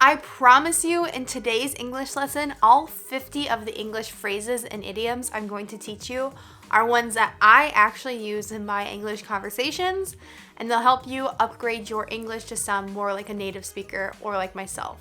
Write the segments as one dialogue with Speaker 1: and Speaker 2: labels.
Speaker 1: I promise you, in today's English lesson, all 50 of the English phrases and idioms I'm going to teach you are ones that I actually use in my English conversations, and they'll help you upgrade your English to sound more like a native speaker or like myself.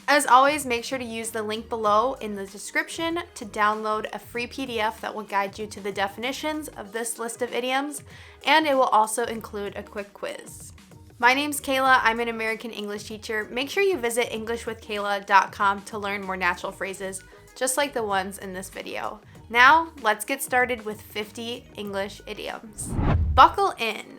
Speaker 1: As always, make sure to use the link below in the description to download a free PDF that will guide you to the definitions of this list of idioms, and it will also include a quick quiz. My name's Kayla. I'm an American English teacher. Make sure you visit EnglishWithKayla.com to learn more natural phrases, just like the ones in this video. Now, let's get started with 50 English idioms. Buckle in.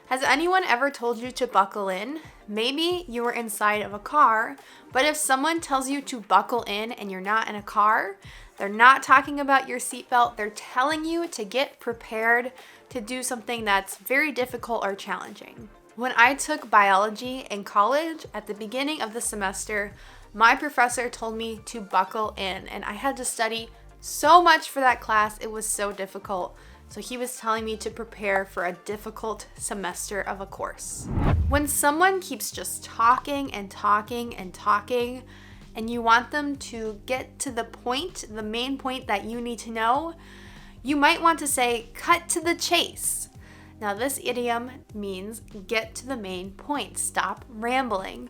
Speaker 1: Has anyone ever told you to buckle in? Maybe you were inside of a car, but if someone tells you to buckle in and you're not in a car, they're not talking about your seatbelt. They're telling you to get prepared to do something that's very difficult or challenging. When I took biology in college, at the beginning of the semester, my professor told me to buckle in, and I had to study so much for that class. It was so difficult. So he was telling me to prepare for a difficult semester of a course. When someone keeps just talking and talking and talking, and you want them to get to the point, the main point that you need to know, you might want to say, cut to the chase. Now, this idiom means get to the main point, stop rambling.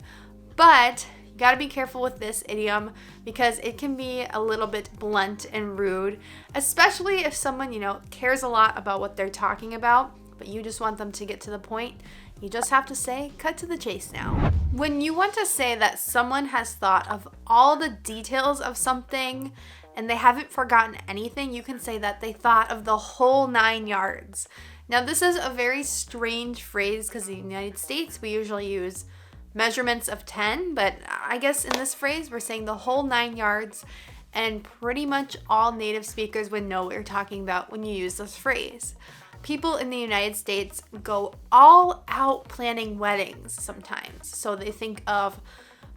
Speaker 1: But you gotta be careful with this idiom because it can be a little bit blunt and rude, especially if someone, cares a lot about what they're talking about, but you just want them to get to the point. You just have to say, cut to the chase now. When you want to say that someone has thought of all the details of something and they haven't forgotten anything, you can say that they thought of the whole 9 yards. Now, this is a very strange phrase because in the United States, we usually use measurements of 10, but I guess in this phrase, we're saying the whole 9 yards, and pretty much all native speakers would know what you're talking about when you use this phrase. People in the United States go all out planning weddings sometimes. So they think of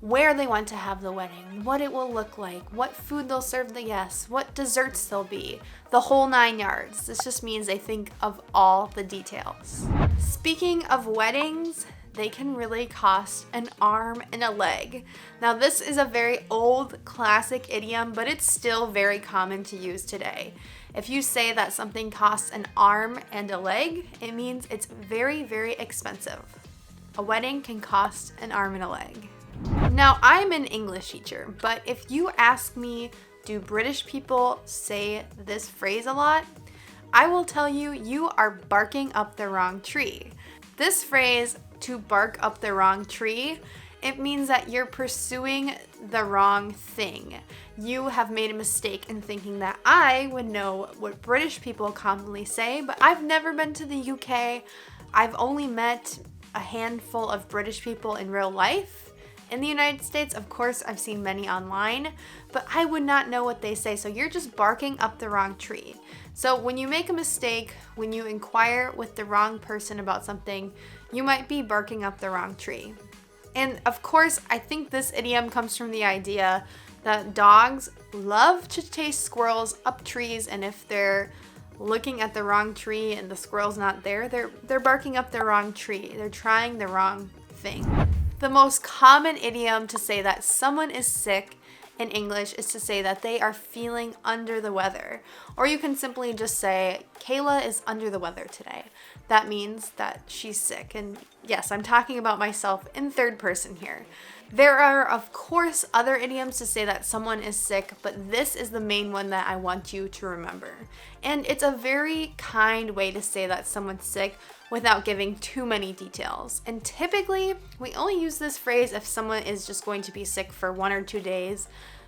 Speaker 1: where they want to have the wedding, what it will look like, what food they'll serve the guests, what desserts there'll be, the whole 9 yards. This just means they think of all the details. Speaking of weddings, they can really cost an arm and a leg. Now, this is a very old classic idiom, but it's still very common to use today. If you say that something costs an arm and a leg, it means it's very, very expensive. A wedding can cost an arm and a leg. Now, I'm an English teacher, but if you ask me, do British people say this phrase a lot? I will tell you, you are barking up the wrong tree. This phrase, to bark up the wrong tree, it means that you're pursuing the wrong thing. You have made a mistake in thinking that I would know what British people commonly say, but I've never been to the UK. I've only met a handful of British people in real life. In the United States, of course, I've seen many online, but I would not know what they say, so you're just barking up the wrong tree. So when you make a mistake, when you inquire with the wrong person about something, you might be barking up the wrong tree. And of course, I think this idiom comes from the idea that dogs love to chase squirrels up trees, and if they're looking at the wrong tree and the squirrel's not there, they're barking up the wrong tree. They're trying the wrong thing. The most common idiom to say that someone is sick in English is to say that they are feeling under the weather. Or you can simply just say, Kayla is under the weather today. That means that she's sick. And yes, I'm talking about myself in third person here. There are, of course, other idioms to say that someone is sick, but this is the main one that I want you to remember. And it's a very kind way to say that someone's sick without giving too many details. And typically, we only use this phrase if someone is just going to be sick for 1 or 2 days.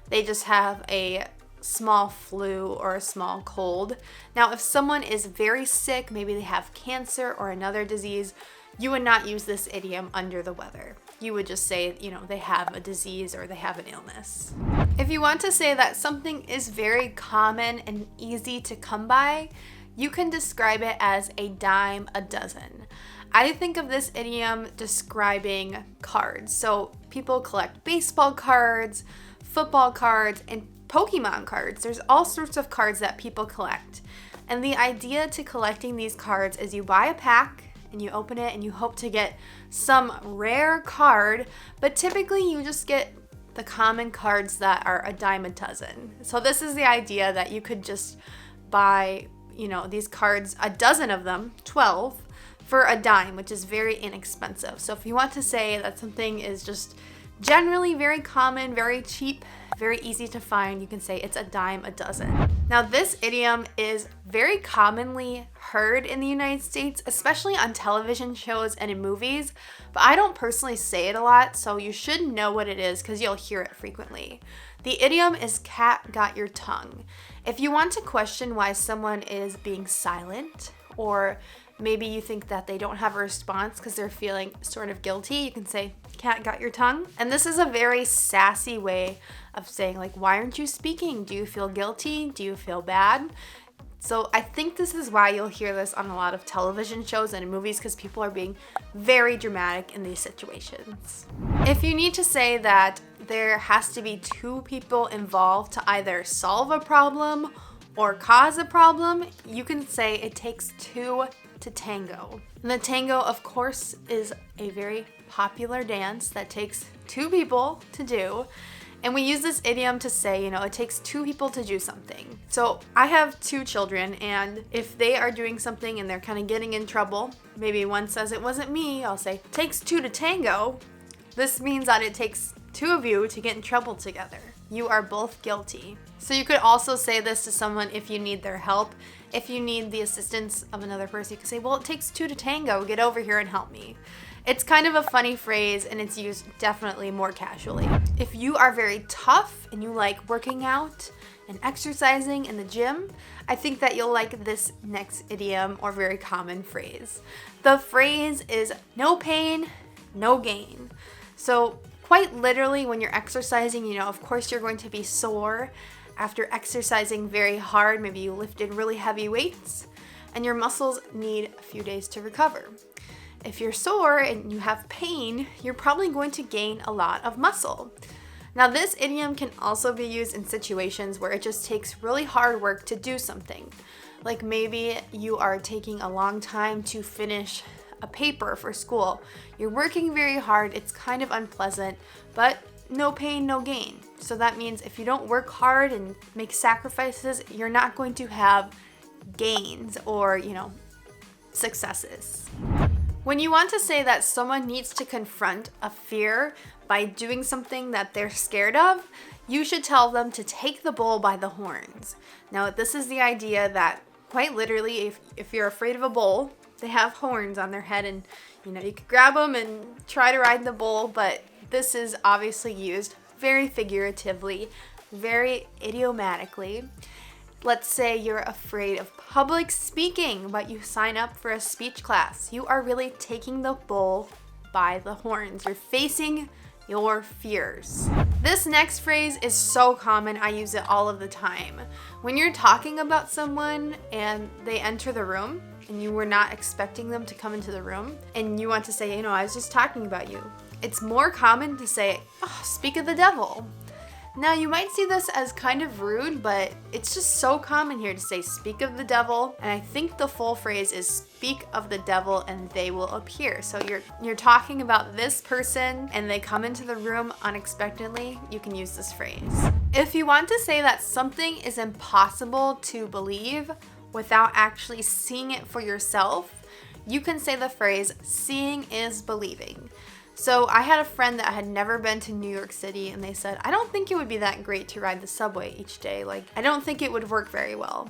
Speaker 1: They just have a small flu or a small cold. Now, if someone is very sick, maybe they have cancer or another disease, you would not use this idiom under the weather. You would just say, they have a disease or they have an illness. If you want to say that something is very common and easy to come by, you can describe it as a dime a dozen. I think of this idiom describing cards. So people collect baseball cards, football cards, and Pokemon cards. There's all sorts of cards that people collect. And the idea to collecting these cards is you buy a pack and you open it and you hope to get some rare card, but typically you just get the common cards that are a dime a dozen. So this is the idea that you could just buy, these cards, a dozen of them, 12, for a dime, which is very inexpensive. So if you want to say that something is just generally very common, very cheap, very easy to find, you can say it's a dime a dozen. Now this idiom is very commonly heard in the United States, especially on television shows and in movies, but I don't personally say it a lot, so you should know what it is because you'll hear it frequently. The idiom is cat got your tongue. If you want to question why someone is being silent, or maybe you think that they don't have a response because they're feeling sort of guilty, you can say, cat got your tongue. And this is a very sassy way of saying, like, why aren't you speaking? Do you feel guilty? Do you feel bad? So I think this is why you'll hear this on a lot of television shows and in movies, because people are being very dramatic in these situations. If you need to say that there has to be two people involved to either solve a problem or cause a problem, you can say it takes two to tango. And the tango, of course, is a very popular dance that takes two people to do. And we use this idiom to say, it takes two people to do something. So I have two children, and if they are doing something and they're kind of getting in trouble, maybe one says it wasn't me, I'll say, it takes two to tango. This means that it takes two of you to get in trouble together. You are both guilty. So you could also say this to someone if you need their help. If you need the assistance of another person, you can say, well, it takes two to tango. Get over here and help me. It's kind of a funny phrase, and it's used definitely more casually. If you are very tough and you like working out and exercising in the gym, I think that you'll like this next idiom or very common phrase. The phrase is no pain, no gain. So quite literally, when you're exercising, of course you're going to be sore after exercising very hard. Maybe you lifted really heavy weights and your muscles need a few days to recover. If you're sore and you have pain, you're probably going to gain a lot of muscle. Now, this idiom can also be used in situations where it just takes really hard work to do something. Like maybe you are taking a long time to finish a paper for school. You're working very hard, it's kind of unpleasant, but no pain, no gain. So that means if you don't work hard and make sacrifices, you're not going to have gains or, successes. When you want to say that someone needs to confront a fear by doing something that they're scared of, you should tell them to take the bull by the horns. Now, this is the idea that quite literally, if you're afraid of a bull, they have horns on their head and, you could grab them and try to ride the bull, but this is obviously used very figuratively, very idiomatically. Let's say you're afraid of public speaking, but you sign up for a speech class. You are really taking the bull by the horns. You're facing your fears. This next phrase is so common, I use it all of the time. When you're talking about someone and they enter the room and you were not expecting them to come into the room and you want to say, I was just talking about you. It's more common to say, oh, speak of the devil. Now, you might see this as kind of rude, but it's just so common here to say speak of the devil. And I think the full phrase is speak of the devil and they will appear. So you're talking about this person and they come into the room unexpectedly, you can use this phrase. If you want to say that something is impossible to believe without actually seeing it for yourself, you can say the phrase seeing is believing. So I had a friend that had never been to New York City and they said, I don't think it would be that great to ride the subway each day. I don't think it would work very well.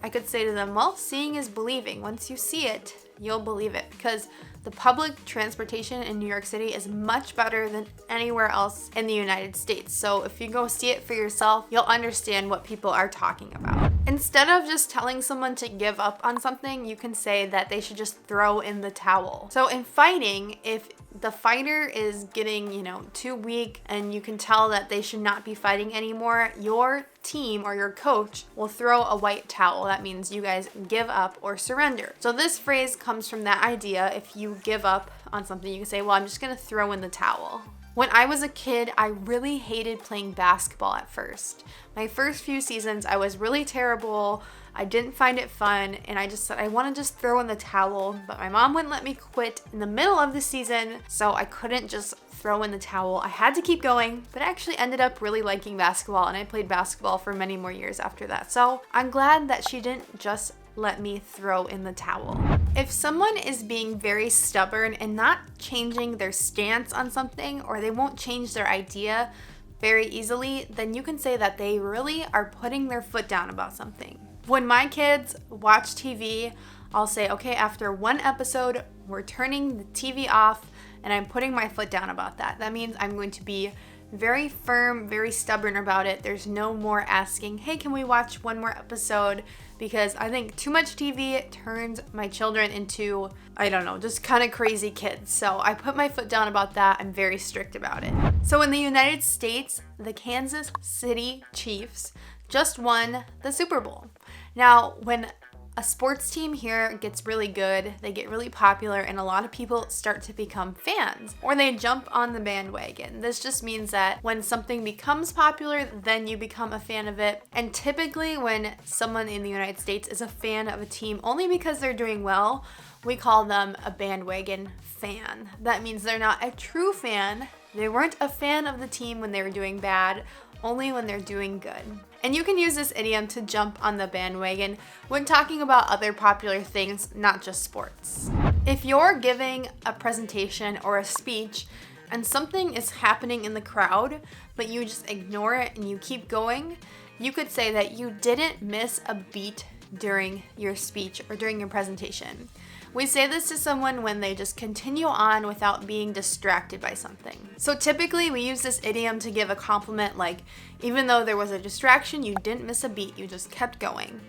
Speaker 1: I could say to them, well, seeing is believing. Once you see it, you'll believe it, because the public transportation in New York City is much better than anywhere else in the United States. So if you go see it for yourself, you'll understand what people are talking about. Instead of just telling someone to give up on something, you can say that they should just throw in the towel. So in fighting, if the fighter is getting, too weak and you can tell that they should not be fighting anymore, your team or your coach will throw a white towel. That means you guys give up or surrender. So this phrase comes from that idea. If you give up on something, you can say, well, I'm just going to throw in the towel. When I was a kid, I really hated playing basketball at first. My first few seasons, I was really terrible. I didn't find it fun, and I just said I want to just throw in the towel, but my mom wouldn't let me quit in the middle of the season, so I couldn't just throw in the towel. I had to keep going, but I actually ended up really liking basketball, and I played basketball for many more years after that. So I'm glad that she didn't just let me throw in the towel. If someone is being very stubborn and not changing their stance on something, or they won't change their idea very easily, then you can say that they really are putting their foot down about something. When my kids watch TV, I'll say, okay, after one episode, we're turning the TV off and I'm putting my foot down about that. That means I'm going to be very firm, very stubborn about it. There's no more asking, hey, can we watch one more episode? Because I think too much TV turns my children into, I don't know, just kind of crazy kids. So I put my foot down about that. I'm very strict about it. So in the United States, the Kansas City Chiefs just won the Super Bowl. Now, when a sports team here gets really good, they get really popular, and a lot of people start to become fans, or they jump on the bandwagon. This just means that when something becomes popular, then you become a fan of it. And typically when someone in the United States is a fan of a team only because they're doing well, we call them a bandwagon fan. That means they're not a true fan. They weren't a fan of the team when they were doing bad, only when they're doing good. And you can use this idiom to jump on the bandwagon when talking about other popular things, not just sports. If you're giving a presentation or a speech and something is happening in the crowd, but you just ignore it and you keep going, you could say that you didn't miss a beat during your speech or during your presentation. We say this to someone when they just continue on without being distracted by something. So typically we use this idiom to give a compliment like, even though there was a distraction, you didn't miss a beat, you just kept going.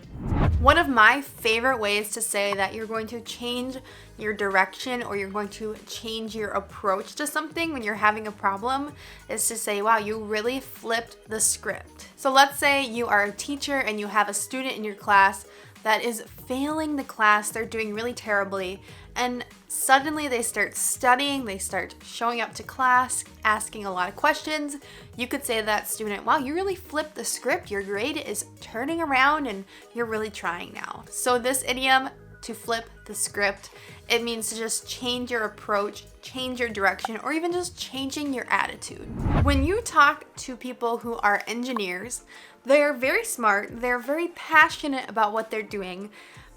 Speaker 1: One of my favorite ways to say that you're going to change your direction or you're going to change your approach to something when you're having a problem is to say, wow, you really flipped the script. So let's say you are a teacher and you have a student in your class that is failing the class, they're doing really terribly, and suddenly they start studying, they start showing up to class, asking a lot of questions. You could say to that student, wow, you really flipped the script, your grade is turning around and you're really trying now. So this idiom, to flip the script, it means to just change your approach, change your direction, or even just changing your attitude. When you talk to people who are engineers, they're very smart, they're very passionate about what they're doing,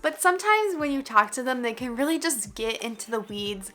Speaker 1: but sometimes when you talk to them, they can really just get into the weeds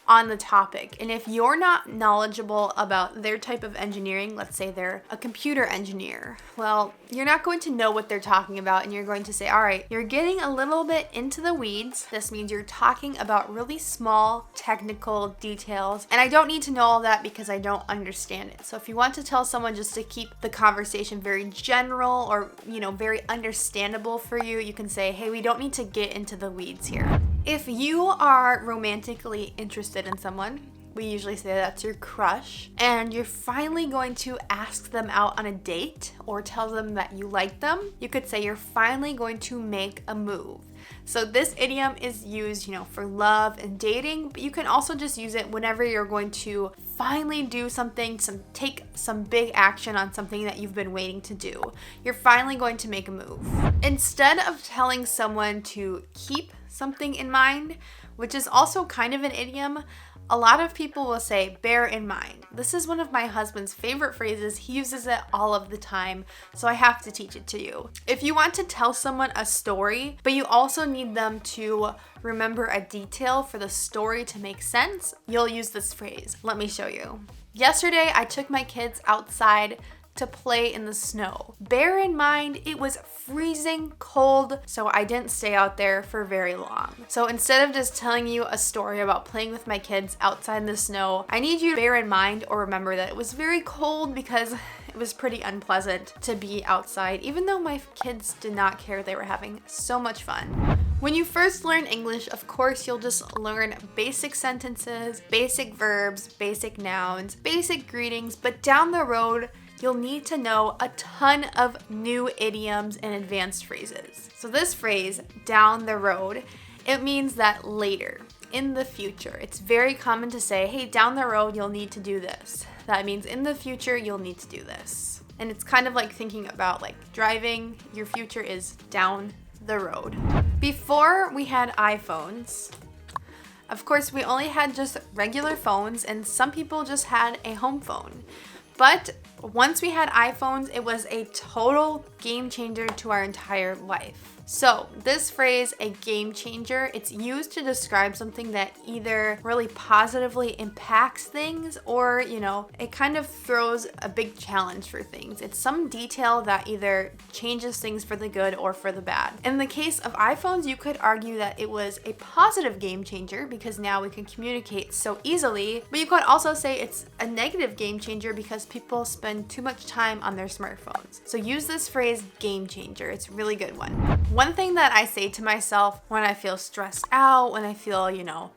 Speaker 1: on the topic. And if you're not knowledgeable about their type of engineering, let's say they're a computer engineer, well, you're not going to know what they're talking about, and you're going to say, all right, you're getting a little bit into the weeds. This means you're talking about really small technical details, and I don't need to know all that because I don't understand it. So if you want to tell someone just to keep the conversation very general or, very understandable for you, you can say, hey, we don't need to get into the weeds here. If you are romantically interested in someone, we usually say that's your crush, and you're finally going to ask them out on a date or tell them that you like them, you could say you're finally going to make a move. So this idiom is used, for love and dating, but you can also just use it whenever you're going to finally do something, take some big action on something that you've been waiting to do. You're finally going to make a move. Instead of telling someone to keep something in mind, which is also kind of an idiom, a lot of people will say, bear in mind. This is one of my husband's favorite phrases. He uses it all of the time, so I have to teach it to you. If you want to tell someone a story, but you also need them to remember a detail for the story to make sense, you'll use this phrase. Let me show you. Yesterday, I took my kids outside to play in the snow. Bear in mind, it was freezing cold, so I didn't stay out there for very long. So instead of just telling you a story about playing with my kids outside in the snow, I need you to bear in mind or remember that it was very cold because it was pretty unpleasant to be outside, even though my kids did not care. They were having so much fun. When you first learn English, of course, you'll just learn basic sentences, basic verbs, basic nouns, basic greetings, but down the road, you'll need to know a ton of new idioms and advanced phrases. So this phrase, down the road, it means that later, in the future. It's very common to say, hey, down the road, you'll need to do this. That means in the future, you'll need to do this. And it's kind of like thinking about driving. Your future is down the road. Before we had iPhones, Of course, we only had just regular phones, and some people just had a home phone. But once we had iPhones, it was a total game changer to our entire life. So this phrase, a game changer, it's used to describe something that either really positively impacts things or, it kind of throws a big challenge for things. It's some detail that either changes things for the good or for the bad. In the case of iPhones, you could argue that it was a positive game changer because now we can communicate so easily, but you could also say it's a negative game changer because people spend too much time on their smartphones. So use this phrase, game changer. It's a really good one. One thing that I say to myself when I feel stressed out, when I feel,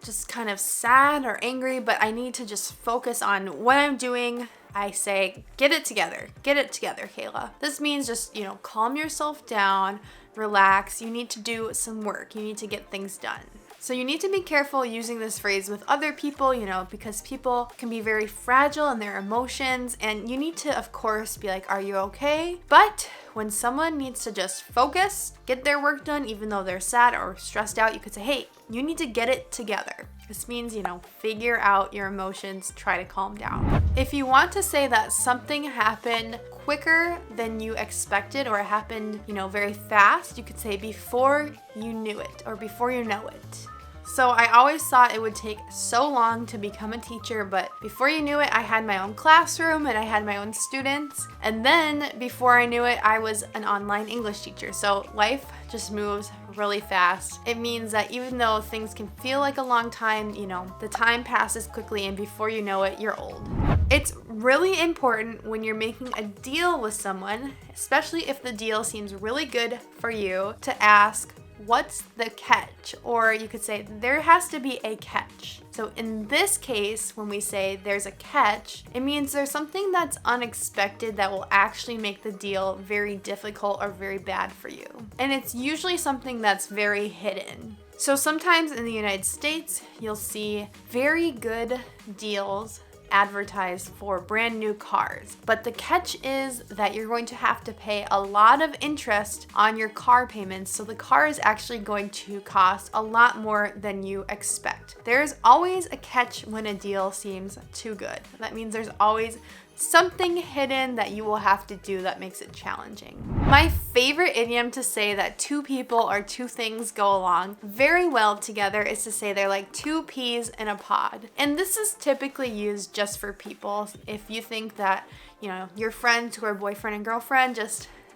Speaker 1: just kind of sad or angry, but I need to just focus on what I'm doing, I say, get it together, Kayla. This means just, calm yourself down, relax. You need to do some work. You need to get things done. So you need to be careful using this phrase with other people, because people can be very fragile in their emotions, and you need to, of course, be like, are you okay? But when someone needs to just focus, get their work done, even though they're sad or stressed out, you could say, hey, you need to get it together. This means, figure out your emotions, try to calm down. If you want to say that something happened quicker than you expected or it happened, very fast, you could say before you knew it or before you know it. So I always thought it would take so long to become a teacher, but before you knew it, I had my own classroom and I had my own students. And then before I knew it, I was an online English teacher. So life just moves really fast. It means that even though things can feel like a long time, the time passes quickly and before you know it, you're old. It's really important when you're making a deal with someone, especially if the deal seems really good for you, to ask, what's the catch? Or you could say, there has to be a catch. So in this case, when we say there's a catch, it means there's something that's unexpected that will actually make the deal very difficult or very bad for you. And it's usually something that's very hidden. So sometimes in the United States, you'll see very good deals advertised for brand new cars. But the catch is that you're going to have to pay a lot of interest on your car payments, so the car is actually going to cost a lot more than you expect. There's always a catch when a deal seems too good. That means there's always something hidden that you will have to do that makes it challenging. My favorite idiom to say that two people or two things go along very well together is to say they're like two peas in a pod. And this is typically used just for people. If you think that, your friends who are boyfriend and girlfriend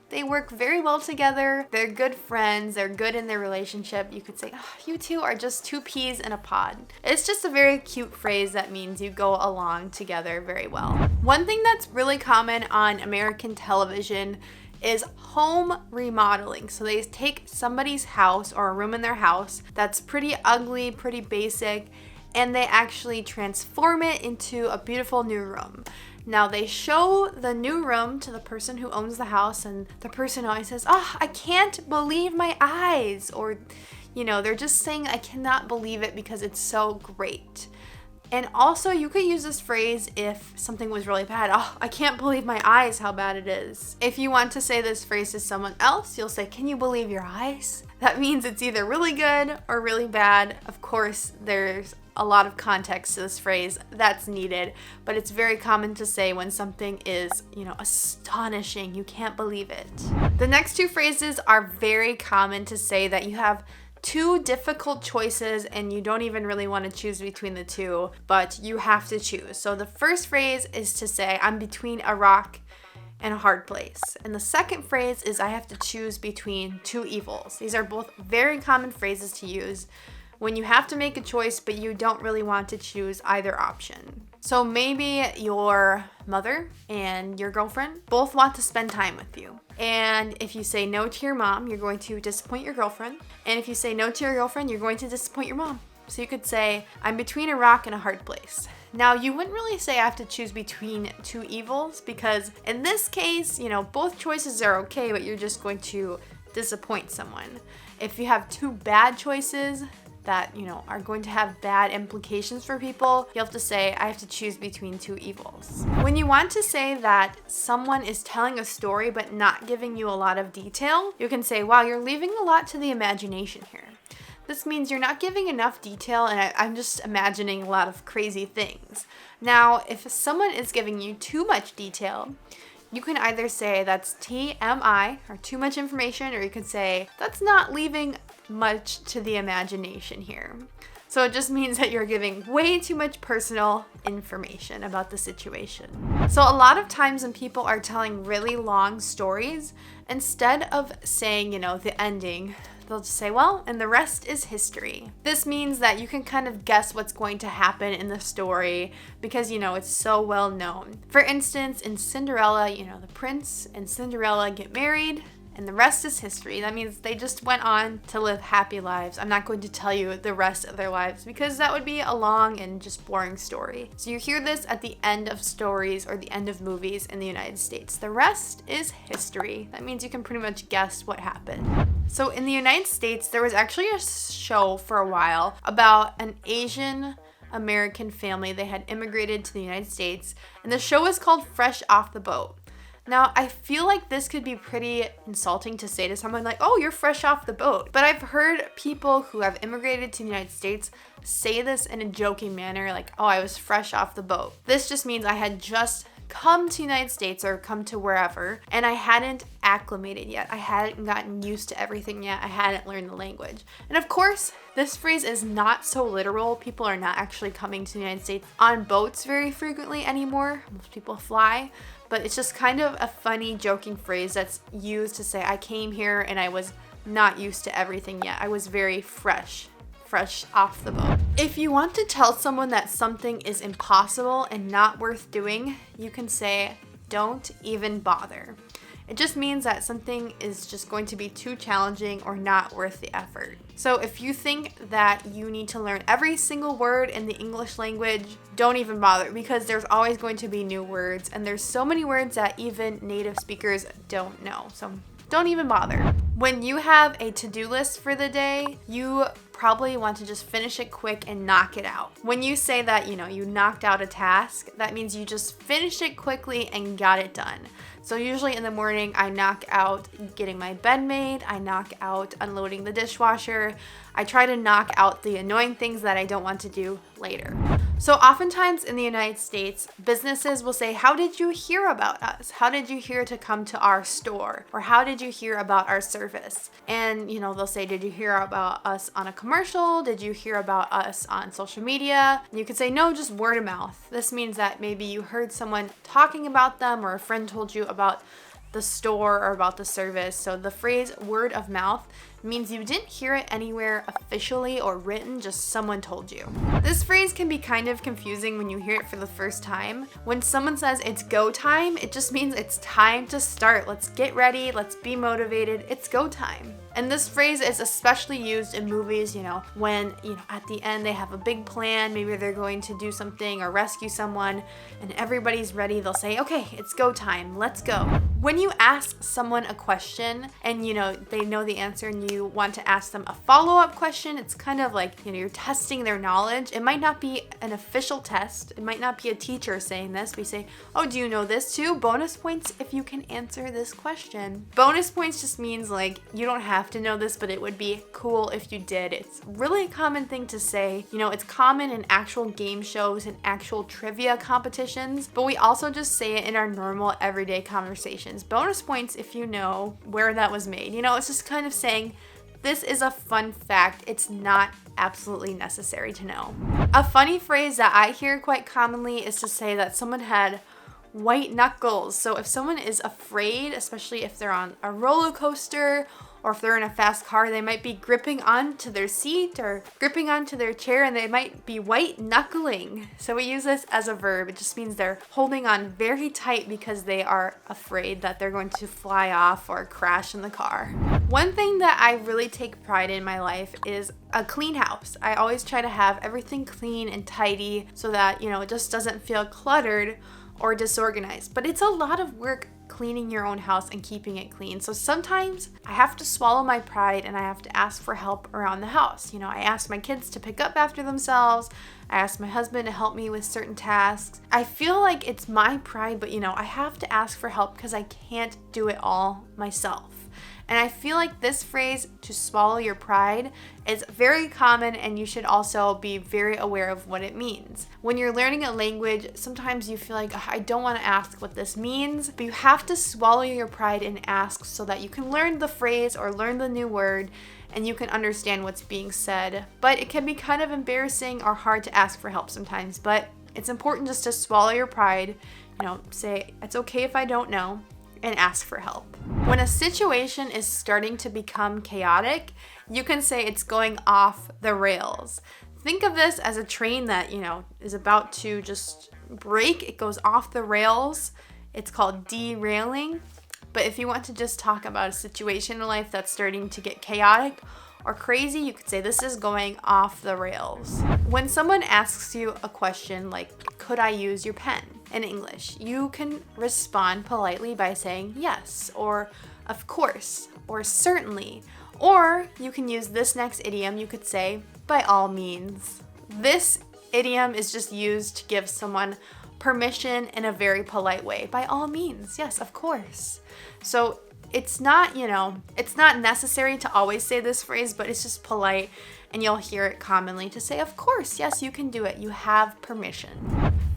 Speaker 1: they work very well together. They're good friends. They're good in their relationship. You could say, you two are just two peas in a pod. It's just a very cute phrase that means you go along together very well. One thing that's really common on American television is home remodeling. So they take somebody's house or a room in their house that's pretty ugly, pretty basic, and they actually transform it into a beautiful new room. Now they show the new room to the person who owns the house, and the person always says, I can't believe my eyes. Or, they're just saying, I cannot believe it because it's so great. And also you could use this phrase if something was really bad. I can't believe my eyes, how bad it is. If you want to say this phrase to someone else, you'll say, can you believe your eyes? That means it's either really good or really bad. Of course, there's a lot of context to this phrase that's needed, but it's very common to say when something is, astonishing. You can't believe it. The next two phrases are very common to say that you have two difficult choices and you don't even really want to choose between the two, but you have to choose. So the first phrase is to say, I'm between a rock and a hard place. And the second phrase is, I have to choose between two evils. These are both very common phrases to use when you have to make a choice, but you don't really want to choose either option. So maybe your mother and your girlfriend both want to spend time with you. And if you say no to your mom, you're going to disappoint your girlfriend. And if you say no to your girlfriend, you're going to disappoint your mom. So you could say, I'm between a rock and a hard place. Now, you wouldn't really say I have to choose between two evils because in this case, both choices are okay, but you're just going to disappoint someone. If you have two bad choices that, are going to have bad implications for people, you have to say, I have to choose between two evils. When you want to say that someone is telling a story but not giving you a lot of detail, you can say, wow, you're leaving a lot to the imagination here. This means you're not giving enough detail, and I'm just imagining a lot of crazy things. Now, if someone is giving you too much detail, you can either say that's TMI, or too much information, or you could say that's not leaving much to the imagination here. So it just means that you're giving way too much personal information about the situation. So a lot of times when people are telling really long stories, instead of saying, the ending, they'll just say, well, and the rest is history. This means that you can kind of guess what's going to happen in the story because, it's so well known. For instance, in Cinderella, the prince and Cinderella get married, and the rest is history. That means they just went on to live happy lives. I'm not going to tell you the rest of their lives because that would be a long and just boring story. So you hear this at the end of stories or the end of movies in the United States. The rest is history. That means you can pretty much guess what happened. So in the United States, there was actually a show for a while about an Asian American family. They had immigrated to the United States, and the show was called Fresh Off the Boat. Now, I feel like this could be pretty insulting to say to someone like, oh, you're fresh off the boat. But I've heard people who have immigrated to the United States say this in a joking manner, like, oh, I was fresh off the boat. This just means I had just come to the United States or come to wherever, and I hadn't acclimated yet. I hadn't gotten used to everything yet. I hadn't learned the language. And of course, this phrase is not so literal. People are not actually coming to the United States on boats very frequently anymore. Most people fly. But it's just kind of a funny, joking phrase that's used to say, I came here and I was not used to everything yet. I was very fresh off the boat. If you want to tell someone that something is impossible and not worth doing, you can say, don't even bother. It just means that something is just going to be too challenging or not worth the effort. So if you think that you need to learn every single word in the English language, don't even bother because there's always going to be new words, and there's so many words that even native speakers don't know. So don't even bother. When you have a to-do list for the day, you probably want to just finish it quick and knock it out. When you say that, you knocked out a task, that means you just finished it quickly and got it done. So usually in the morning, I knock out getting my bed made, I knock out unloading the dishwasher, I try to knock out the annoying things that I don't want to do later. So oftentimes in the United States, businesses will say, how did you hear about us? How did you hear to come to our store? Or how did you hear about our service? And, they'll say, did you hear about us on a commercial? Did you hear about us on social media? And you could say, no, just word of mouth. This means that maybe you heard someone talking about them or a friend told you about the store or about the service. So the phrase word of mouth means you didn't hear it anywhere officially or written, just someone told you. This phrase can be kind of confusing when you hear it for the first time. When someone says it's go time, it just means it's time to start. Let's get ready, let's be motivated, it's go time. And this phrase is especially used in movies, when, at the end they have a big plan, maybe they're going to do something or rescue someone, and everybody's ready, they'll say, okay, it's go time, let's go. When you ask someone a question and, they know the answer and you want to ask them a follow-up question, it's kind of like, you're testing their knowledge. It might not be an official test. It might not be a teacher saying this. We say, oh, do you know this too? Bonus points if you can answer this question. Bonus points just means like, you don't have to know this, but it would be cool if you did. It's really a common thing to say. It's common in actual game shows and actual trivia competitions, but we also just say it in our normal everyday conversations. Bonus points if you know where that was made. It's just kind of saying, this is a fun fact. It's not absolutely necessary to know. A funny phrase that I hear quite commonly is to say that someone had white knuckles. So if someone is afraid, especially if they're on a roller coaster or if they're in a fast car, they might be gripping onto their seat or gripping onto their chair, and they might be white knuckling. So we use this as a verb. It just means they're holding on very tight because they are afraid that they're going to fly off or crash in the car. One thing that I really take pride in my life is a clean house. I always try to have everything clean and tidy so that, it just doesn't feel cluttered or disorganized. But it's a lot of work cleaning your own house and keeping it clean. So sometimes I have to swallow my pride and I have to ask for help around the house. I ask my kids to pick up after themselves. I ask my husband to help me with certain tasks. I feel like it's my pride, but I have to ask for help because I can't do it all myself. And I feel like this phrase, to swallow your pride, is very common, and you should also be very aware of what it means. When you're learning a language, sometimes you feel like, I don't want to ask what this means, but you have to swallow your pride and ask so that you can learn the phrase or learn the new word and you can understand what's being said. But it can be kind of embarrassing or hard to ask for help sometimes, but it's important just to swallow your pride, say, it's okay if I don't know, and ask for help. When a situation is starting to become chaotic, you can say it's going off the rails. Think of this as a train that, is about to just break. It goes off the rails. It's called derailing. But if you want to just talk about a situation in life that's starting to get chaotic or crazy, you could say this is going off the rails. When someone asks you a question like, could I use your pen? In English, you can respond politely by saying yes, or of course, or certainly. Or you can use this next idiom. You could say, by all means. This idiom is just used to give someone permission in a very polite way. By all means, yes, of course. So it's not, it's not necessary to always say this phrase, but it's just polite, and you'll hear it commonly to say, of course, yes, you can do it. You have permission.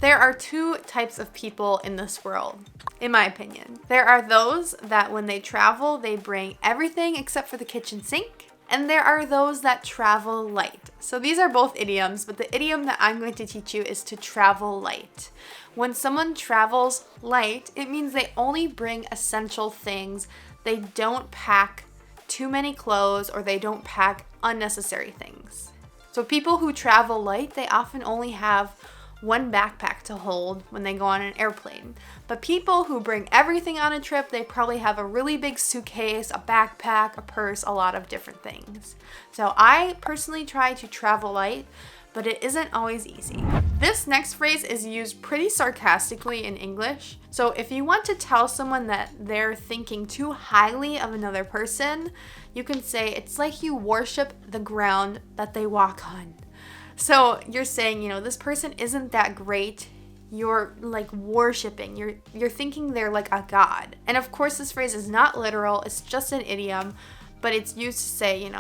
Speaker 1: There are two types of people in this world, in my opinion. There are those that when they travel, they bring everything except for the kitchen sink. And there are those that travel light. So these are both idioms, but the idiom that I'm going to teach you is to travel light. When someone travels light, it means they only bring essential things. They don't pack too many clothes, or they don't pack unnecessary things. So people who travel light, they often only have one backpack to hold when they go on an airplane. But people who bring everything on a trip, they probably have a really big suitcase, a backpack, a purse, a lot of different things. So I personally try to travel light, but it isn't always easy. This next phrase is used pretty sarcastically in English. So if you want to tell someone that they're thinking too highly of another person, you can say it's like you worship the ground that they walk on. So you're saying, this person isn't that great. You're like worshiping. You're thinking they're like a god. And of course, this phrase is not literal. It's just an idiom, but it's used to say,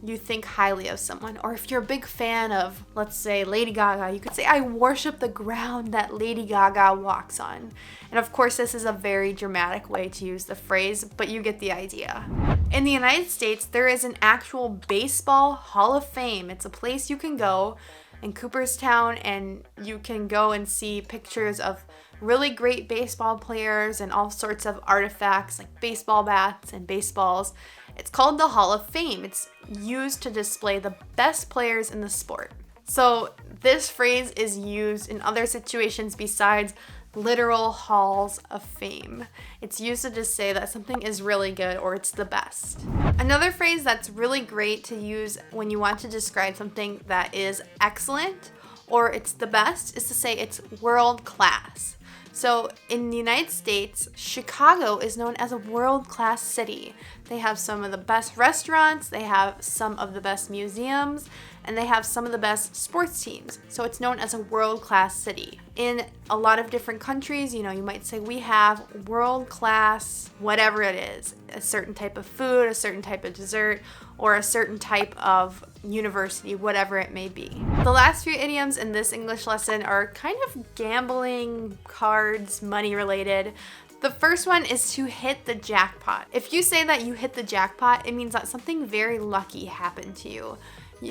Speaker 1: you think highly of someone. Or if you're a big fan of, let's say, Lady Gaga, you could say, I worship the ground that Lady Gaga walks on. And of course, this is a very dramatic way to use the phrase, but you get the idea. In the United States, there is an actual baseball Hall of Fame. It's a place you can go in Cooperstown, and you can go and see pictures of really great baseball players and all sorts of artifacts like baseball bats and baseballs. It's called the Hall of Fame. It's used to display the best players in the sport. So this phrase is used in other situations besides literal halls of fame. It's used to just say that something is really good or it's the best. Another phrase that's really great to use when you want to describe something that is excellent or it's the best is to say it's world class. So in the United States, Chicago is known as a world-class city. They have some of the best restaurants, they have some of the best museums, and they have some of the best sports teams. So it's known as a world-class city. In a lot of different countries, you might say we have world-class whatever it is, a certain type of food, a certain type of dessert, or a certain type of university, whatever it may be. The last few idioms in this English lesson are kind of gambling, cards, money related. The first one is to hit the jackpot. If you say that you hit the jackpot, it means that something very lucky happened to you.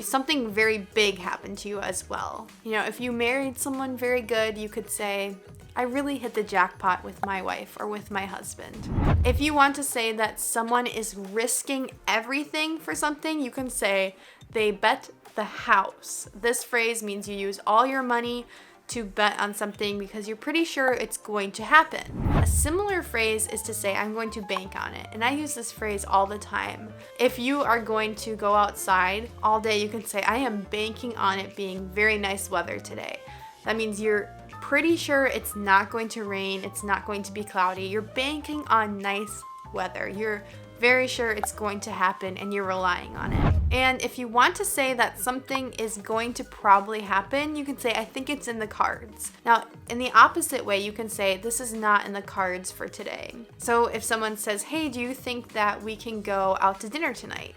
Speaker 1: Something very big happened to you as well. If you married someone very good, you could say, I really hit the jackpot with my wife or with my husband. If you want to say that someone is risking everything for something, you can say they bet the house. This phrase means you use all your money to bet on something because you're pretty sure it's going to happen. A similar phrase is to say I'm going to bank on it, and I use this phrase all the time. If you are going to go outside all day, you can say I am banking on it being very nice weather today. That means you're pretty sure it's not going to rain, it's not going to be cloudy. You're banking on nice weather. You're very sure it's going to happen and you're relying on it. And if you want to say that something is going to probably happen, you can say, I think it's in the cards. Now, in the opposite way, you can say, this is not in the cards for today. So if someone says, hey, do you think that we can go out to dinner tonight?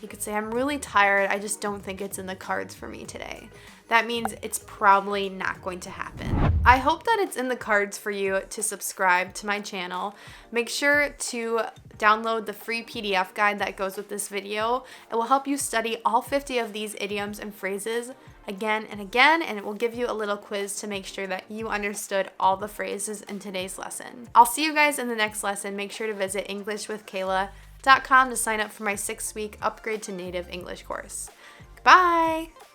Speaker 1: You could say, I'm really tired. I just don't think it's in the cards for me today. That means it's probably not going to happen. I hope that it's in the cards for you to subscribe to my channel. Make sure to download the free PDF guide that goes with this video. It will help you study all 50 of these idioms and phrases again and again, and it will give you a little quiz to make sure that you understood all the phrases in today's lesson. I'll see you guys in the next lesson. Make sure to visit EnglishWithKayla.com to sign up for my 6-week Upgrade to Native English course. Goodbye!